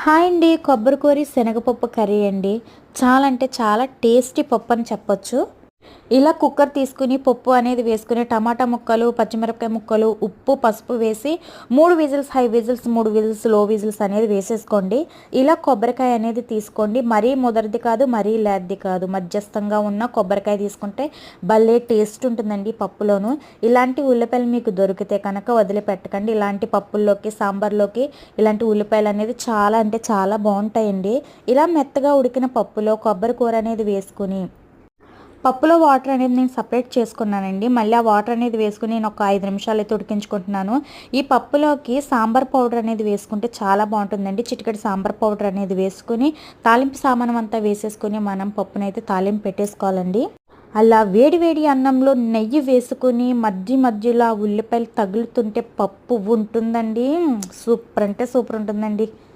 Hi అండి. కొబ్బరికూర, శనగపప్పు curry అండి. చాలా అంటే చాలా టేస్టీ పప్పు అని చెప్పొచ్చు. ఇలా కుక్కర్ తీసుకుని పప్పు అనేది వేసుకుని టమాటా ముక్కలు, పచ్చిమిరపకాయ ముక్కలు, ఉప్పు, పసుపు వేసి 3 విజిల్స్, హై విజిల్స్, 3 విజిల్స్, లో విజిల్స్ అనేది వేసేసుకోండి. ఇలా కొబ్బరికాయ అనేది తీసుకోండి. మరీ ముదరది కాదు, మరీ లేతది కాదు. మధ్యస్థంగా ఉన్న కొబ్బరికాయ తీసుకుంటే భలే టేస్ట్ ఉంటుందండి పప్పులోను. ఇలాంటి ఉల్లిపాయలు మీకు దొరికితే కనుక వదిలిపెట్టకండి. ఇలాంటి పప్పుల్లోకి, సాంబార్లోకి ఇలాంటి ఉల్లిపాయలు అనేది చాలా అంటే చాలా బాగుంటాయండి. ఇలా మెత్తగా ఉడికిన పప్పులో కొబ్బరి కూర అనేది వేసుకుని పప్పులో వాటర్ అనేది నేను సపరేట్ చేసుకున్నానండి. మళ్ళీ ఆ వాటర్ అనేది వేసుకుని నేను ఒక 5 నిమిషాలు అయితే ఉడికించుకుంటున్నాను. ఈ పప్పులోకి సాంబార్ పౌడర్ అనేది వేసుకుంటే చాలా బాగుంటుందండి. చిటికెడు సాంబార్ పౌడర్ అనేది వేసుకుని తాలింపు సామానం అంతా వేసేసుకుని మనం పప్పునైతే తాలింపు పెట్టేసుకోవాలండి. అలా వేడి వేడి అన్నంలో నెయ్యి వేసుకుని మధ్యలో ఆ ఉల్లిపాయలు తగులుతుంటే పప్పు ఉంటుందండి. సూపర్ అంటే సూపర్ ఉంటుందండి.